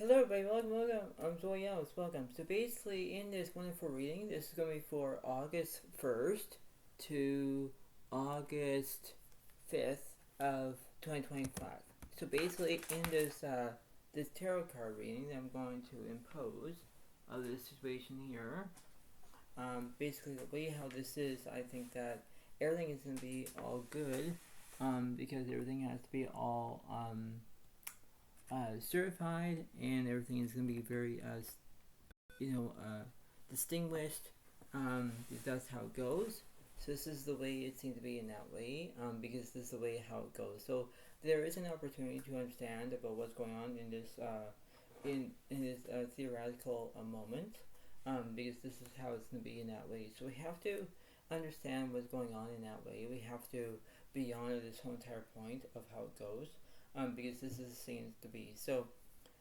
Hello everybody, welcome. I'm Zodiac, welcome. So basically in this wonderful reading, this is going to be for August 1st to August 5th of 2025. So basically in this tarot card reading that I'm going to impose of this situation here, basically the way how this is, I think that everything is going to be all good, because everything has to be all, certified, and everything is going to be very, distinguished. That's how it goes. So this is the way it seems to be in that way, because this is the way how it goes. So there is an opportunity to understand about what's going on in this, in this theoretical moment, because this is how it's going to be in that way. So we have to understand what's going on in that way. We have to be on this whole entire point of how it goes, because this is seems to be. So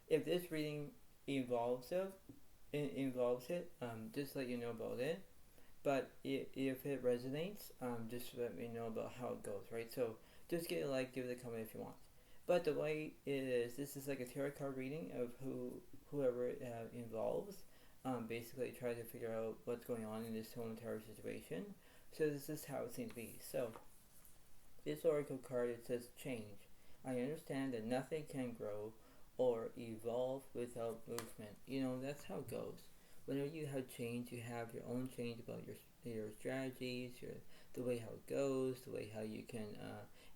if this reading involves it, just let you know about it. But if it resonates, just let me know about how it goes, right? So just give it a like, give it a comment if you want. But the way it is, this is like a tarot card reading of whoever it involves. Basically, try to figure out what's going on in this whole entire situation. So this is how it seems to be. So this oracle card, it says change. I understand that nothing can grow or evolve without movement. That's how it goes. Whenever you have change, you have your own change about your strategies, the way how it goes, the way how you can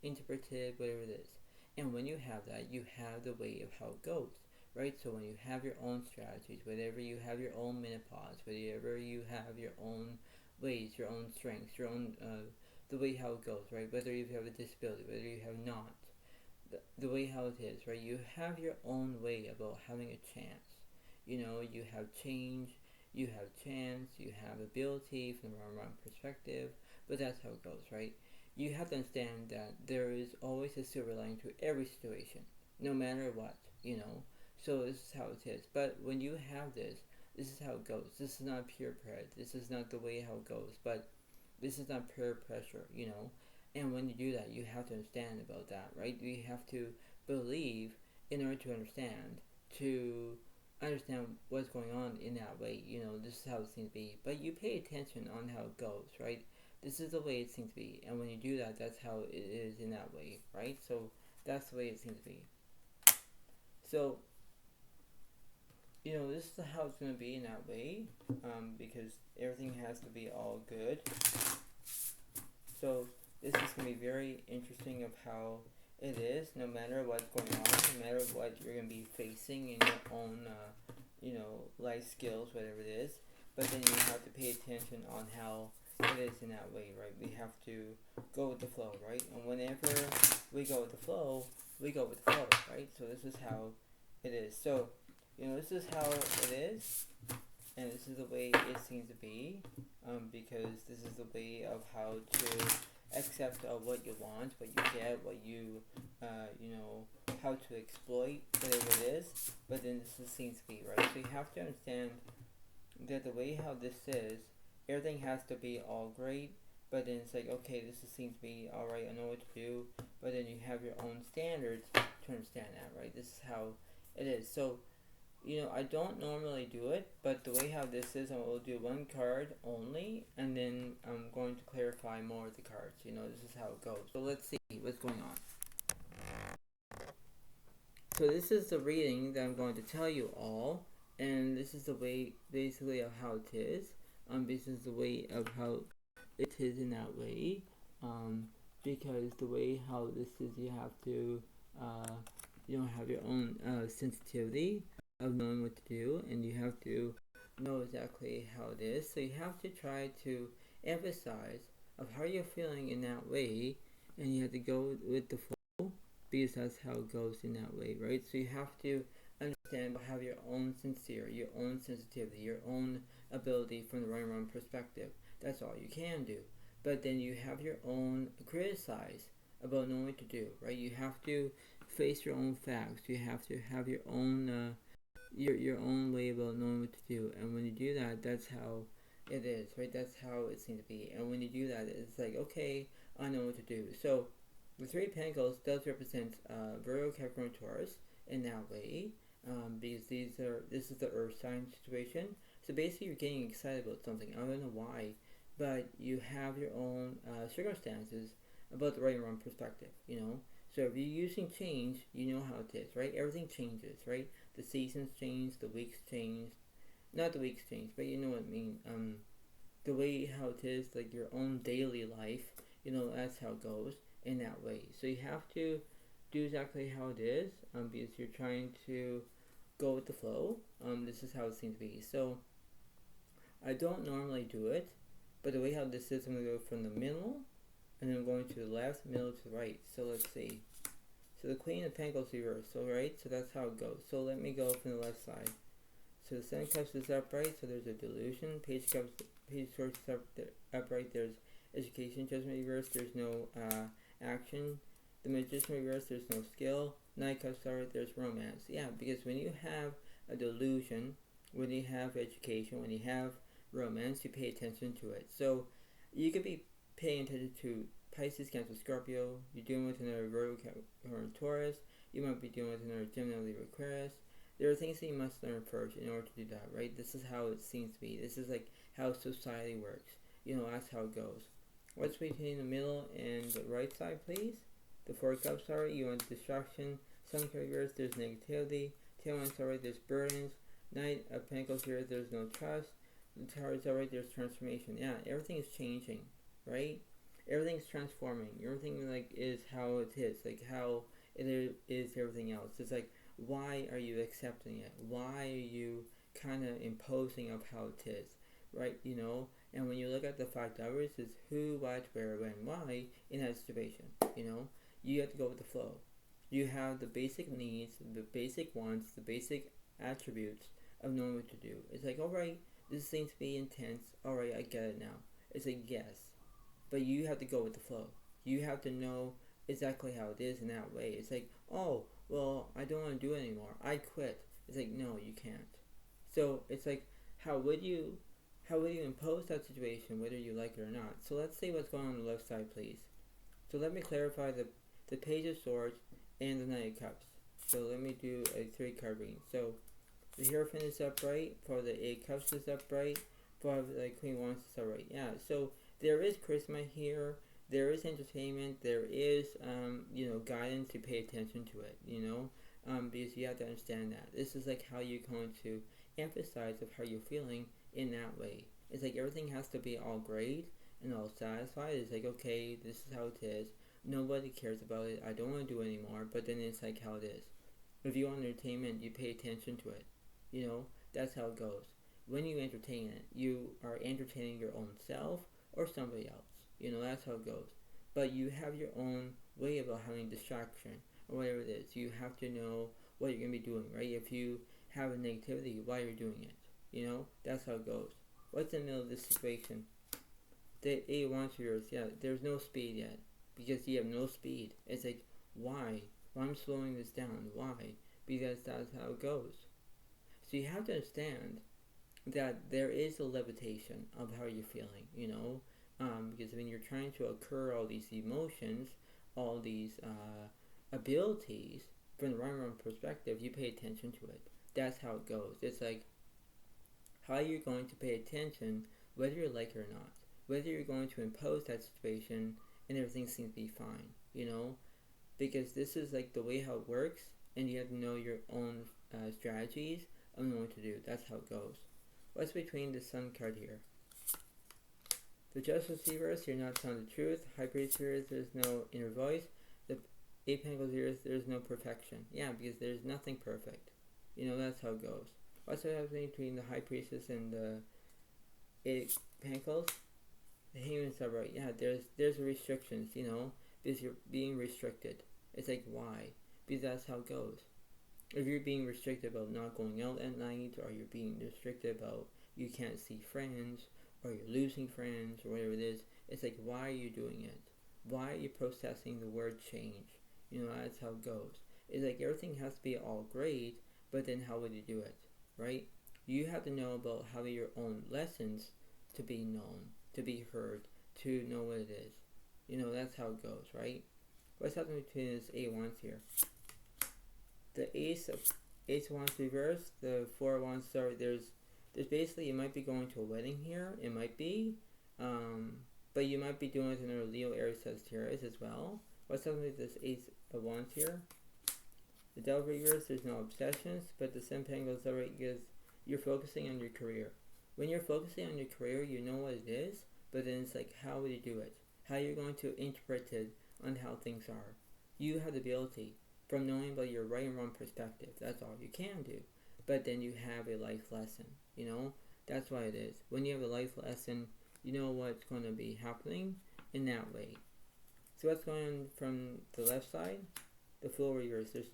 interpret it, whatever it is. And when you have that, you have the way of how it goes, right? So when you have your own strategies, whatever you have your own menopause, whatever you have your own ways, your own strengths, your own the way how it goes, right? Whether you have a disability, whether you have not, the way how it is, right? You have your own way about having a chance. You have change, you have chance, you have ability from the wrong perspective, but that's how it goes, right? You have to understand that there is always a silver lining to every situation, no matter what. So this is how it is. But when you have this is how it goes. This is not pure pride. This is not the way how it goes, but this is not peer pressure. And when you do that, you have to understand about that, right? You have to believe in order to understand what's going on in that way. This is how it seems to be. But you pay attention on how it goes, right? This is the way it seems to be. And when you do that, that's how it is in that way, right? So that's the way it seems to be. So, this is how it's going to be in that way, because everything has to be all good. So this is going to be very interesting of how it is, no matter what's going on, no matter what you're going to be facing in your own, life skills, whatever it is. But then you have to pay attention on how it is in that way, right? We have to go with the flow, right? And whenever we go with the flow, we go with the flow, right? So this is how it is. So, this is how it is, and this is the way it seems to be, because this is the way of how to accept what you want, what you get, what you, how to exploit, whatever it is. But then this seems to be, right? So you have to understand that the way how this is, everything has to be all great, but then it's like, okay, this seems to be alright, I know what to do, but then you have your own standards to understand that, right? This is how it is. So, I don't normally do it, but the way how this is, I will do one card only, and then I'm going to clarify more of the cards. This is how it goes. So let's see what's going on. So this is the reading that I'm going to tell you all, and this is the way, basically, of how it is. This is the way of how it is in that way, because the way how this is, you have to, have your own sensitivity of knowing what to do, and you have to know exactly how it is. So you have to try to emphasize of how you're feeling in that way, and you have to go with the flow, because that's how it goes in that way, right? So you have to understand, have your own your own sensitivity, your own ability from the wrong perspective. That's all you can do. But then you have your own criticize about knowing what to do, right? You have to face your own facts. You have to have your own your own way about knowing what to do. And when you do that, that's how it is, right? That's how it seems to be. And when you do that, it's like, okay, I know what to do. So the Three of Pentacles does represent Virgo, Capricorn, Taurus in that way. because this is the Earth sign situation. So basically, you're getting excited about something. I don't know why, but you have your own circumstances about the right and wrong perspective. So if you're using change, you know how it is, right? Everything changes, right? The seasons change, the weeks change, not the weeks change, but you know what I mean. The way how it is, like your own daily life, that's how it goes in that way. So you have to do exactly how it is, because you're trying to go with the flow. This is how it seems to be. So I don't normally do it, but the way how this is, I'm going to go from the middle, and then I'm going to the left, middle to the right. So let's see. So the Queen of Pentacles reversed, so right? So that's how it goes. So let me go from the left side. So the Seven Cups is upright, so there's a delusion. Page of Swords is upright, there's education. Judgment reversed, there's no action. The Magician reversed, there's no skill. Nine Cups upright, there's romance. Yeah, because when you have a delusion, when you have education, when you have romance, you pay attention to it. So you could be paying attention to Pisces, Cancer, Scorpio. You're dealing with another Virgo, Capricorn, Taurus. You might be dealing with another Gemini, Libra, Aquarius. There are things that you must learn first in order to do that, right? This is how it seems to be. This is like how society works. That's how it goes. What's between the middle and the right side, please? The Four Cups are you want distraction. Sun reverse, there's negativity. Ten Wands are right, there's burdens. Knight of Pentacles here, there's no trust. The Tower is alright, there's transformation. Yeah, everything is changing, right? Everything's transforming. Everything is how it is, like how it is everything else. It's like, why are you accepting it? Why are you kind of imposing of how it is, right? And when you look at the 5 Towers, it's who, what, where, when, why in that situation. You have to go with the flow. You have the basic needs, the basic wants, the basic attributes of knowing what to do. It's like, alright, this seems to be intense. Alright, I get it now. It's like, yes. But you have to go with the flow. You have to know exactly how it is in that way. It's like, oh, well, I don't want to do it anymore. I quit. It's like, no, you can't. So it's like, how would you impose that situation, whether you like it or not? So let's see what's going on the left side, please. So let me clarify the Page of Swords and the Knight of Cups. So let me do a 3-card reading. So the Hierophant is upright, for the 8 Cups is upright, for the Queen Wands is upright. Yeah, so there is charisma here. There is entertainment. There is, guidance to pay attention to it. Because you have to understand that this is like how you're going to emphasize of how you're feeling in that way. It's like everything has to be all great and all satisfied. It's like, okay, this is how it is. Nobody cares about it. I don't want to do it anymore. But then it's like how it is. If you want entertainment, you pay attention to it. That's how it goes. When you entertain it, you are entertaining your own self or somebody else. That's how it goes. But you have your own way about having distraction or whatever it is. You have to know what you're going to be doing, right? If you have a negativity, why you're doing it. That's how it goes. What's in the middle of this situation? The 8 Wands reverse, yeah, there's no speed yet. Because you have no speed. It's like, why? Why I'm slowing this down? Why? Because that's how it goes. So you have to understand that there is a levitation of how you're feeling, because when you're trying to occur all these emotions, all these abilities, from the wrong perspective, you pay attention to it. That's how it goes. It's like how you're going to pay attention, whether you like it or not, whether you're going to impose that situation and everything seems to be fine, because this is like the way how it works, and you have to know your own strategies of knowing what to do. That's how it goes. What's between the Sun card here? The Justice reverse, you're not telling the truth. High Priest here, there's no inner voice. The 8 Pentacles here, there's no perfection. Yeah, because there's nothing perfect. That's how it goes. What's happening between the High Priestess and the 8 Pentacles? The Hangman's upright. Yeah, there's restrictions, because you're being restricted. It's like, why? Because that's how it goes. If you're being restricted about not going out at night, or you're being restricted about you can't see friends, or you're losing friends, or whatever it is, it's like, why are you doing it? Why are you processing the word change? That's how it goes. It's like everything has to be all great, but then how would you do it, right? You have to know about how your own lessons to be known, to be heard, to know what it is. That's how it goes, right? What's happening between this 8 Wands here? The Ace of Ace of Wands reverse, the Four of Wands. Sorry, there's basically, you might be going to a wedding here. It might be, but you might be doing it with another Leo, Aries, Sagittarius as well. What's happening with this Ace of Wands here? The Devil reverse, there's no obsessions, but the Seven Pentacles already gives you're focusing on your career. When you're focusing on your career, you know what it is, but then it's like, how will you do it? How you're going to interpret it on how things are. You have the ability from knowing about your right and wrong perspective. That's all you can do. But then you have a life lesson, you know? That's why it is. When you have a life lesson, you know what's going to be happening in that way. So what's going on from the left side? The Fool reverse. There's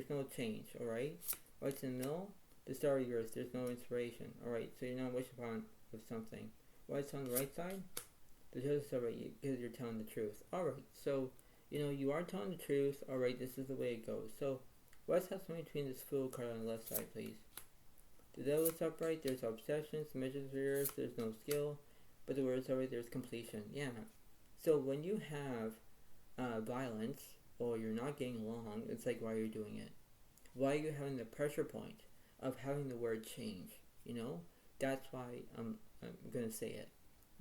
no change, alright? What's in the middle? The Star reverse. There's no inspiration, alright? So you're not wishing upon of something. What's on the right side? The Judge is alright, because you're telling the truth. Alright, so, you know, you are telling the truth. Alright, this is the way it goes. So, what's happening between this Fool card on the left side, please? The Devil is upright, there's obsessions. The Magician is reversed, there's no skill. But the Word is upright, there's completion. Yeah. So, when you have violence, or you're not getting along, it's like, why are you doing it? Why are you having the pressure point of having the word change? You know? That's why I'm going to say it.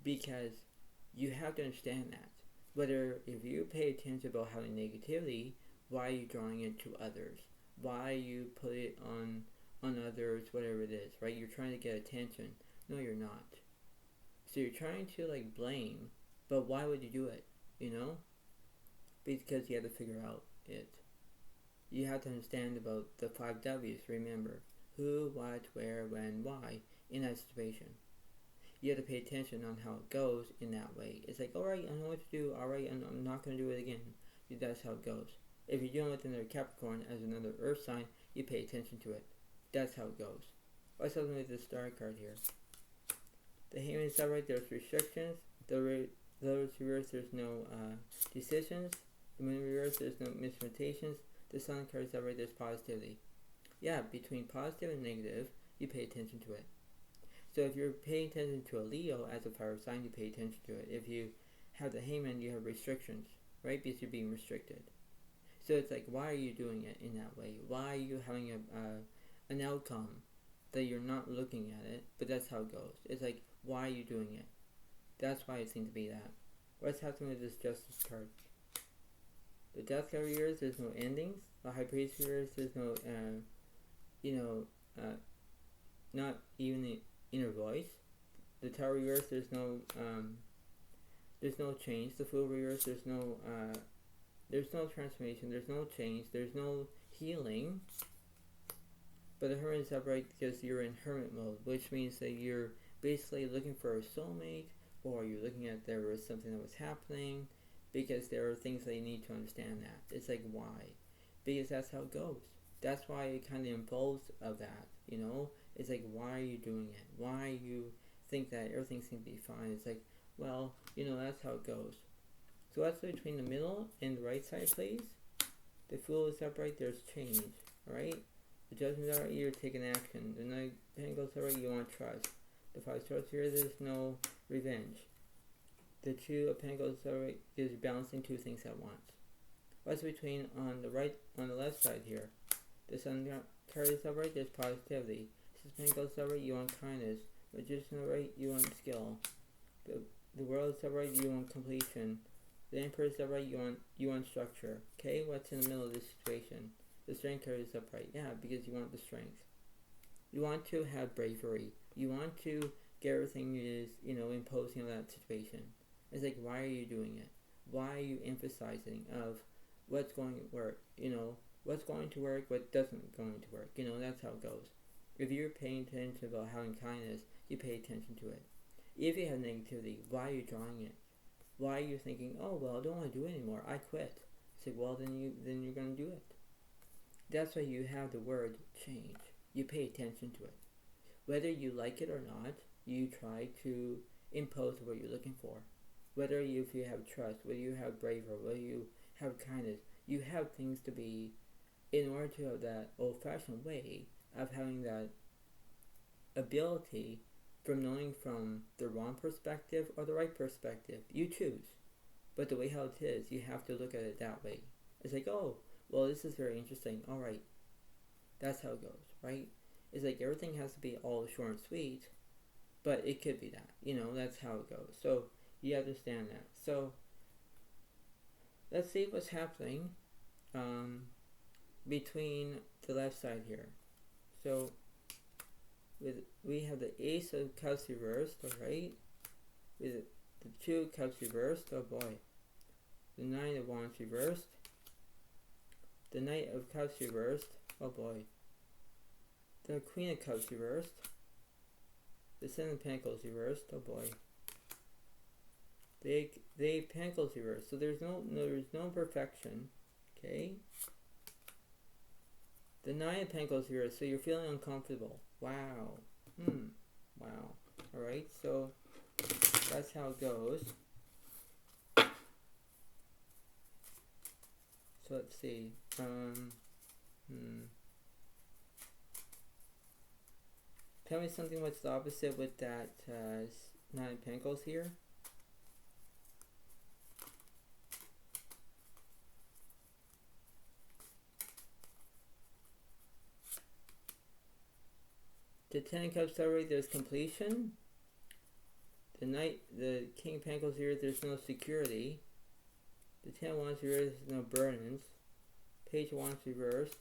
Because you have to understand that. Whether if you pay attention about having negativity, why are you drawing it to others? Why you put it on others, whatever it is, right? You're trying to get attention. No, you're not. So you're trying to like blame, but why would you do it? You know? Because you have to figure out it. You have to understand about the 5 W's, remember. Who, what, where, when, why, in that situation. You have to pay attention on how it goes in that way. It's like, alright, I know what to do, alright, I'm not going to do it again. That's how it goes. If you're dealing with another Capricorn as another Earth sign, you pay attention to it. That's how it goes. What's happening with the Star card here? The Hangman is upright, there's restrictions. The reverse, there's no decisions. The Moon reverse, there's no misrepresentations. The Sun card is upright, there's positivity. Yeah, between positive and negative, you pay attention to it. So if you're paying attention to a Leo as a fire sign, you pay attention to it. If you have the Hangman, you have restrictions, right? Because you're being restricted. So it's like, why are you doing it in that way? Why are you having an outcome that you're not looking at it, but that's how it goes. It's like, why are you doing it? That's why it seems to be that. What's happening with this Justice card? The Death card here is there's no endings. The High Priest here is there's no, not even the inner voice. The Tower reverse, there's no change. The Fool reverse, there's no transformation, there's no change, there's no healing. But the Hermit is upright because you're in hermit mode, which means that you're basically looking for a soulmate, or you're looking at there was something that was happening, because there are things that you need to understand that. It's like, why? Because that's how it goes. That's why it kind of involves of that, you know? It's like, why are you doing it? Why you think that everything seems to be fine? It's like, well, you know, that's how it goes. So what's between the middle and the right side, please? The Fool is upright, there's change, alright? The Judgment is alright, you're taking action. The Knight of Pentacles is alright, you want trust. The 5 Swords here, there's no revenge. The 2 of Pentacles is alright, is balancing 2 things at once. What's between on the left side here? The Sun card is upright, there's positivity. Six of Pentacles is upright, you want kindness. Magician is upright, you want skill. The World is upright, you want completion. The Emperor is upright, you want structure. Okay, what's in the middle of this situation? The Strength card is upright. Yeah, because you want the strength. You want to have bravery. You want to get everything is, imposing on that situation. It's like, why are you doing it? Why are you emphasizing of what's going to work? What's going to work, what doesn't going to work. That's how it goes. If you're paying attention about having kindness, you pay attention to it. If you have negativity, why are you drawing it? Why are you thinking, oh, well, I don't want to do it anymore. I quit. It's like, well, then you're going to do it. That's why you have the word change. You pay attention to it. Whether you like it or not, you try to impose what you're looking for. Whether if you have trust, whether you have bravery, whether you have kindness, you have things to be, in order to have that old-fashioned way of having that ability from knowing from the wrong perspective or the right perspective. You choose. But the way how it is, you have to look at it that way. It's like, oh, well, this is very interesting. All right. That's how it goes, right? It's like everything has to be all short and sweet, but it could be that, that's how it goes. So you understand that. So let's see what's happening between the left side here. So we have the Ace of Cups reversed, alright? With the Two of Cups reversed, oh boy. The Nine of Wands reversed. The Knight of Cups reversed, oh boy. The Queen of Cups reversed. The Seven of Pentacles reversed, oh boy. The Pentacles reversed. So there's no perfection, okay? The Nine of Pentacles reversed. So you're feeling uncomfortable. Wow. Wow. All right. So that's how it goes. So let's see. Tell me something. What's the opposite with that Nine of Pentacles here? The Ten of Cups already, there's completion. The King of Pentacles here, there's no security. The Ten of Wands here, there's no burdens. Page of Wands reversed.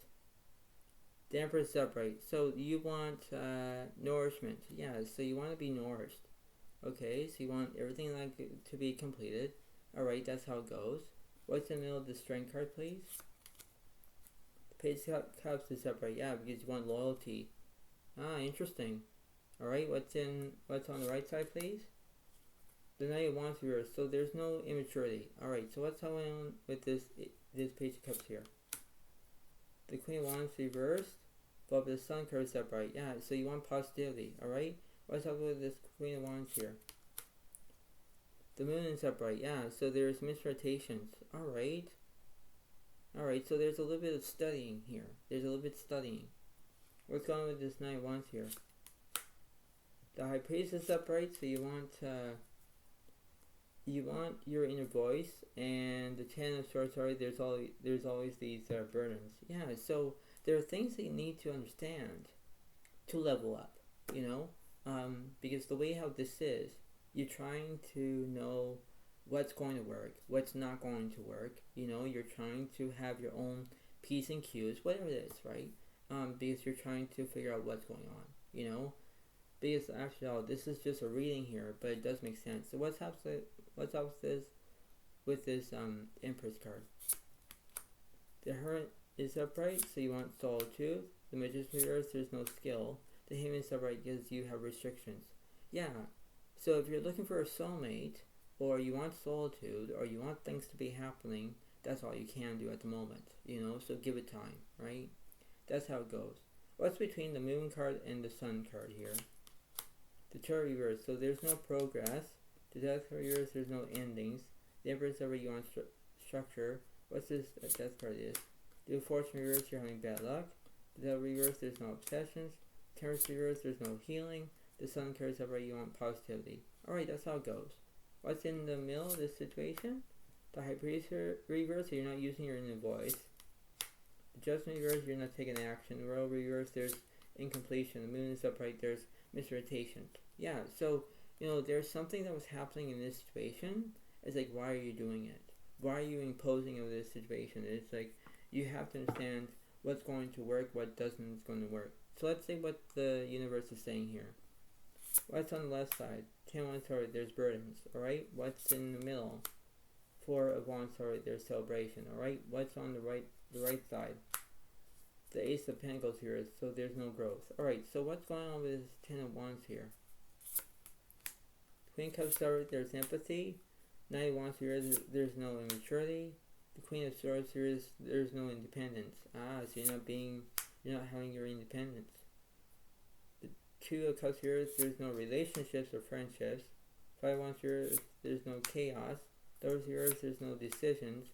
The Empress upright. So you want nourishment. Yeah, so you want to be nourished. Okay, so you want everything to be completed. Alright, that's how it goes. What's in the middle of the Strength card, please? The Page of Cups is upright. Yeah, because you want loyalty. Ah, interesting. Alright, what's on the right side, please? The Knight of Wands reversed. So there's no immaturity. Alright, so what's going on with this Page of Cups here? The Queen of Wands reversed, but the Sun card is upright. Yeah, so you want positivity. Alright, what's up with this Queen of Wands here? The Moon is upright. Yeah, so there's misrotations. Alright. Alright, so there's a little bit of studying here. There's a little bit of studying. What's going on with this Knight of Wands here? The High Priest is upright, so you want your inner voice, and the Ten of Swords. Sorry, there's always these burdens. Yeah, so there are things that you need to understand to level up. Because the way how this is, you're trying to know what's going to work, what's not going to work. You're trying to have your own P's and Q's, whatever it is, right? Because you're trying to figure out what's going on, because after all, this is just a reading here, but it does make sense. So what's up with this Empress card? The Hermit is upright, so you want solitude. The Magician reversed, there's no skill. The Hangman is upright because you have restrictions. Yeah, so if you're looking for a soulmate, or you want solitude, or you want things to be happening, that's all you can do at the moment, so give it time, right? That's how it goes. What's between the Moon card and the Sun card here? The Chariot reverse, so there's no progress. The Death card reverse, there's no endings. The Emperor's upright, you want structure. What's this Death card is? The Fortune reverse, you're having bad luck. The Devil reverse, there's no obsessions. Taurus reverse, there's no healing. The Sun card is upright, you want positivity. Alright, that's how it goes. What's in the middle of this situation? The High Priest reverse, so you're not using your inner voice. Adjustment reverse, you're not taking action. The Royal reverse, there's incompletion. The Moon is upright, there's misrotation. Yeah, so there's something that was happening in this situation. It's like, why are you doing it? Why are you imposing on this situation? It's like you have to understand what's going to work, what doesn't going to work. So let's see what the universe is saying here. What's on the left side? 10 of Wands, sorry, there's burdens. Alright, what's in the middle? 4 of Wands, sorry, there's celebration. Alright, what's on the right side? The Ace of Pentacles here, so there's no growth. Alright, so what's going on with this 10 of Wands here? Queen of Cups, there's empathy. Knight of Wands here, there's no immaturity. The Queen of Swords here, there's no independence. Ah, so you're not having your independence. The Two of Cups here, there's no relationships or friendships. 5 of Wands here, there's no chaos. Those here, there's no decisions.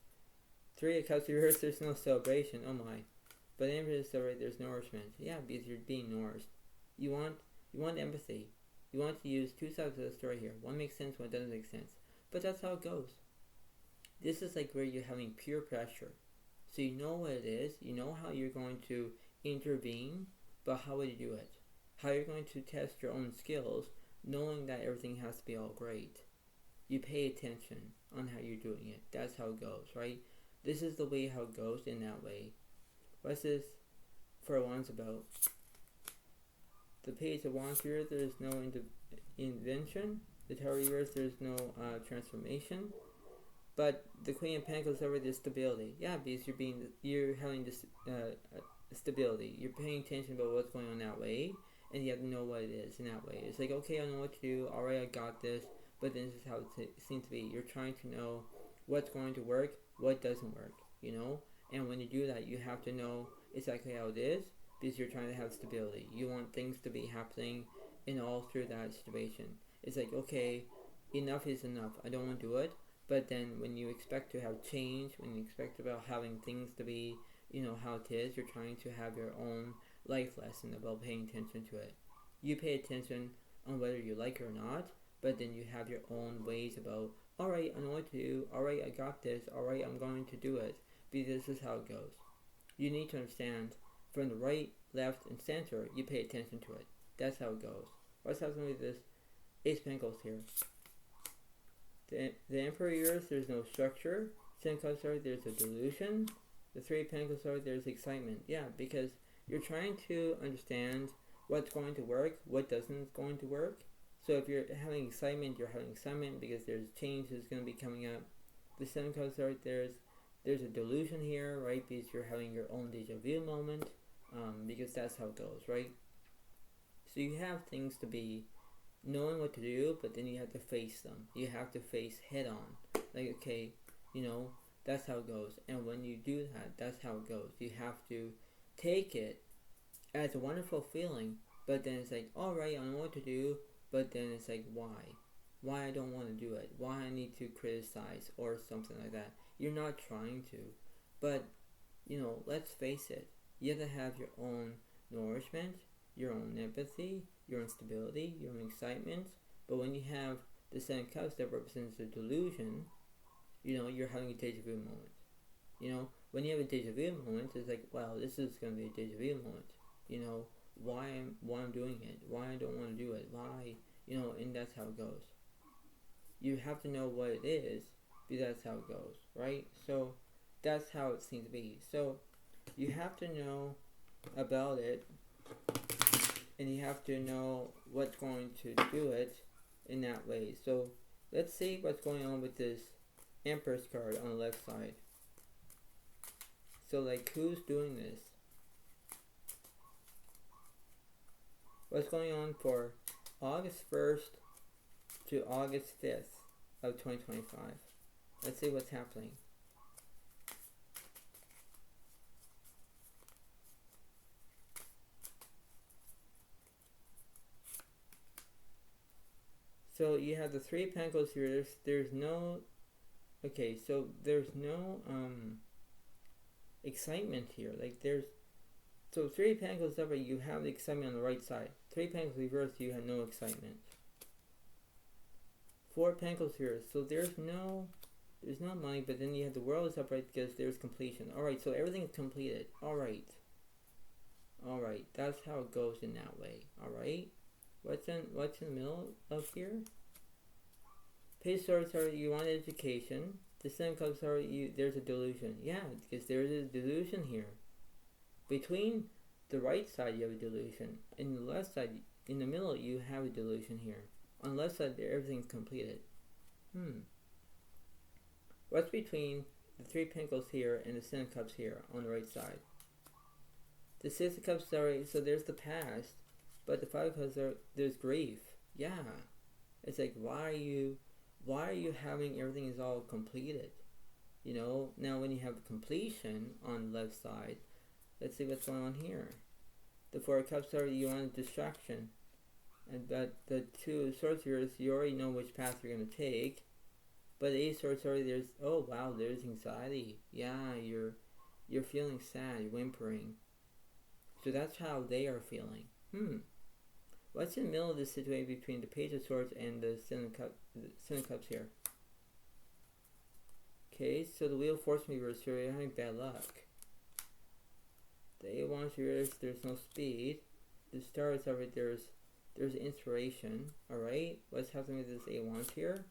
3 of Cups here, there's no celebration. Oh my. But Empress is alright, there's nourishment. Yeah, because you're being nourished. You want empathy. You want to use two sides of the story here. One makes sense, one doesn't make sense. But that's how it goes. This is like where you're having pure pressure. So you know what it is. You know how you're going to intervene, but how would you do it? How you're going to test your own skills, knowing that everything has to be all great. You pay attention on how you're doing it. That's how it goes, right? This is the way how it goes in that way. What's this for Wands about? The Page of Wands here, there's no invention. The Tower of Yours, there's no transformation. But the Queen of Pentacles over the stability. Yeah, because you're having this stability. You're paying attention about what's going on that way, and you have to know what it is in that way. It's like, okay, I know what to do. All right, I got this. But then this is how it seems to be. You're trying to know what's going to work, what doesn't work, you know? And when you do that, you have to know exactly how it is, because you're trying to have stability. You want things to be happening in all through that situation. It's like, okay, enough is enough. I don't want to do it. But then when you expect to have change, when you expect about having things to be, you know, how it is, you're trying to have your own life lesson about paying attention to it. You pay attention on whether you like it or not, but then you have your own ways about, alright, I know what to do, alright, I got this, alright, I'm going to do it, because this is how it goes. You need to understand, from the right, left, and center, you pay attention to it. That's how it goes. What's happening with this Ace of Pentacles here? The Emperor Yours, there's no structure. Ten of Cups, there's a delusion. The Three of Pentacles, there's excitement. Yeah, because you're trying to understand what's going to work, what doesn't going to work. So if you're having excitement, you're having excitement because there's change that's going to be coming up. The Seven of Cups, there's a delusion here, right? Because you're having your own deja vu moment, because that's how it goes, right? So you have things to be knowing what to do, but then you have to face them. You have to face head on. Like, okay, you know, that's how it goes. And when you do that, that's how it goes. You have to take it as a wonderful feeling, but then it's like, alright, I know what to do, but then it's like, why I don't want to do it, why I need to criticize or something like that. You're not trying to, but you know, let's face it, you have to have your own nourishment, your own empathy, your own stability, your own excitement. But when you have the Seven of Cups that represents the delusion, you know, you're having a deja vu moment. You know, when you have a deja vu moment, it's like, wow, this is going to be a deja vu moment. You know, why I'm doing it, why I don't want to do it, why, you know, and that's how it goes. You have to know what it is, because that's how it goes, right? So that's how it seems to be. So you have to know about it, and you have to know what's going to do it in that way. So let's see what's going on with this Empress card on the left side. So like, who's doing this? What's going on for August 1st to August 5th of 2025? Let's see what's happening. So you have the Three of Pentacles here. There's no, okay, so there's no excitement here. Like there's, so Three of Pentacles up, you have the excitement on the right side. Three of Pentacles reversed, you have no excitement. Four of Pentacles here, so there's no money, but then you have the World is upright because there's completion. Alright, so everything's completed. Alright, that's how it goes in that way. Alright, what's in the middle of here? Page of Swords are, you want education. The Seven of Cups are, there's a delusion. Yeah, because there's a delusion here. Between the right side you have a delusion, and the left side, in the middle you have a delusion here. On the left side everything's completed. What's between the Three of Pentacles here and the Seven of Cups here on the right side? The Six of Cups, sorry, so there's the past, but the Five of Cups, there's grief. Yeah, it's like, why are you having everything is all completed? You know, now when you have completion on the left side, let's see what's going on here. The Four of Cups are, you want a distraction. And that the Two of Swords here is, you already know which path you're going to take. But the Ace of Swords, sorry, there's, oh wow, there's anxiety. Yeah, you're feeling sad, you're whimpering. So that's how they are feeling. What's in the middle of the situation between the Page of Swords and the Seven of Cups here? Okay, so the Wheel of Fortune reversed here, you're having bad luck. The 8 wands here is there's no speed. The star is over there's inspiration. Alright? What's happening with this 8 wands here?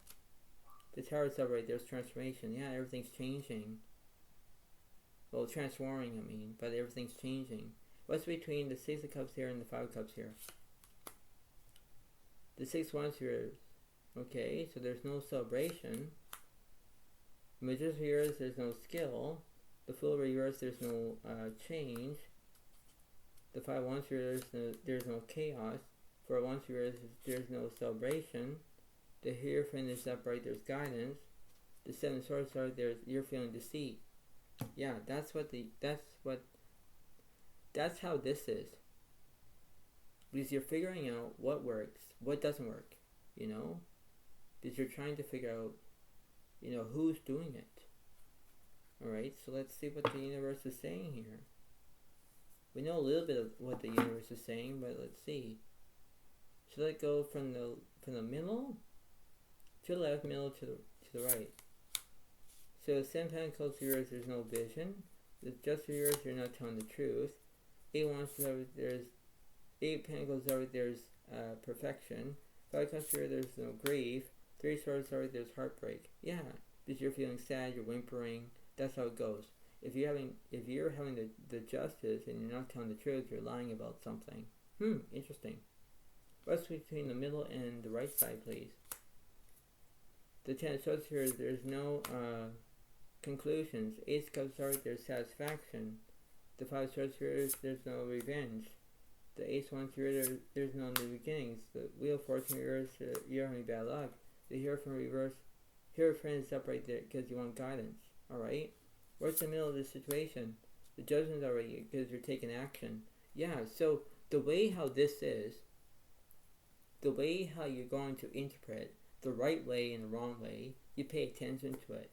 The Tower is over there's transformation. Yeah, everything's changing. Well, transforming, I mean, but everything's changing. What's between the 6 of Cups here and the 5 of Cups here? The 6 wands here. Okay, so there's no celebration. Magician here, there's no skill. The Fool reverse, there's no change. The 5 wands here, there's no chaos. 4 wands here, there's no celebration. The Hierophant is upright, there's guidance. The 7 of Swords are there, you're feeling deceit. Yeah, that's how this is. Because you're figuring out what works, what doesn't work, you know? Because you're trying to figure out, you know, who's doing it. Alright, so let's see what the universe is saying here. We know a little bit of what the universe is saying, but let's see. Should I go from the middle to the left, middle to the right? So 7 Pentacles here, there's no vision. The Justice here, you're not telling the truth. 8 wands over there's 8 Pentacles over there's perfection. 5 Cups here, there's no grief. 3 Swords over there's heartbreak. Yeah, because you're feeling sad, you're whimpering. That's how it goes. If you're having the justice and you're not telling the truth, you're lying about something. Interesting. What's between the middle and the right side, please? The 10 of Swords here, there's no conclusions. 8 of Cups are there's satisfaction. The 5 of Swords here, there's no revenge. The 8 of Wands here, there's no new beginnings. The Wheel of Fortune here, you're having bad luck. The Hierophant reverse, Hierophant is up right there because you want guidance. Alright? Where's the middle of the situation? The Judgment's already because you're taking action. Yeah, so the way how this is, the way how you're going to interpret the right way and the wrong way, you pay attention to it.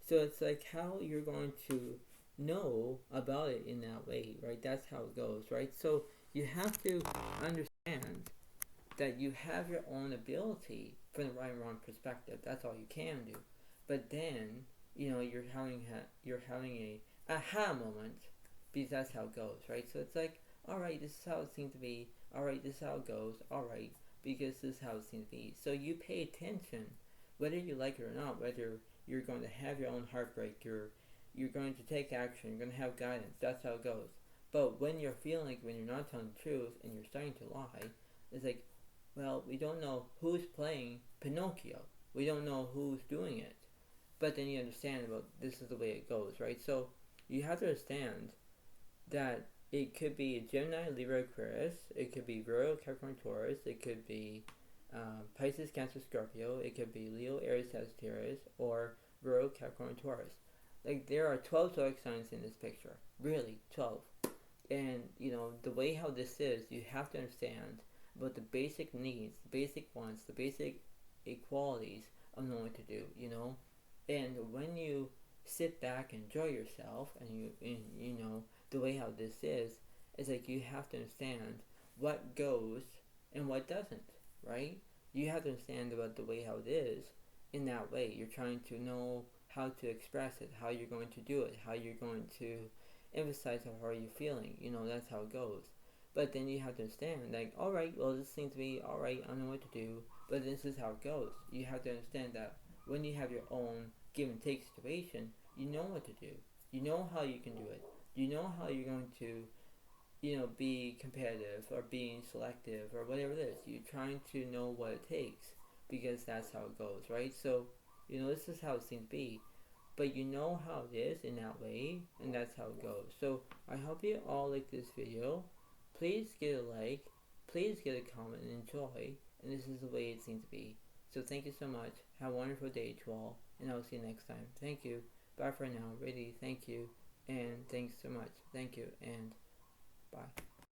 So it's like how you're going to know about it in that way, right? That's how it goes, right? So you have to understand that you have your own ability from the right and wrong perspective. That's all you can do. But then, you know, you're having a aha moment because that's how it goes, right? So it's like, all right, this is how it seems to be. All right, this is how it goes. All right, because this is how it seems to be. So you pay attention, whether you like it or not, whether you're going to have your own heartbreak, you're going to take action, you're going to have guidance. That's how it goes. But when you're feeling like when you're not telling the truth and you're starting to lie, it's like, well, we don't know who's playing Pinocchio. We don't know who's doing it. But then you understand about this is the way it goes, right? So you have to understand that it could be a Gemini, Libra, Aquarius. It could be Virgo, Capricorn, Taurus. It could be Pisces, Cancer, Scorpio. It could be Leo, Aries, Sagittarius, or Virgo, Capricorn, Taurus. Like, there are 12 zodiac signs in this picture. Really, 12. And, you know, the way how this is, you have to understand about the basic needs, the basic wants, the basic equalities of knowing what to do, you know? And when you sit back and enjoy yourself, and you know, the way how this is, it's like you have to understand what goes and what doesn't, right? You have to understand about the way how it is in that way. You're trying to know how to express it, how you're going to do it, how you're going to emphasize how are you feeling, you know, that's how it goes. But then you have to understand, like, alright, well, this seems to be, alright, I know what to do, but this is how it goes. You have to understand that when you have your own give and take situation, you know what to do. You know how you can do it. You know how you're going to, you know, be competitive or being selective or whatever it is. You're trying to know what it takes because that's how it goes, right? So, you know, this is how it seems to be. But you know how it is in that way, and that's how it goes. So, I hope you all like this video. Please give it a like. Please give a comment and enjoy. And this is the way it seems to be. So, thank you so much. Have a wonderful day to all. And I'll see you next time. Thank you. Bye for now. Really, thank you. And thanks so much. Thank you. And bye.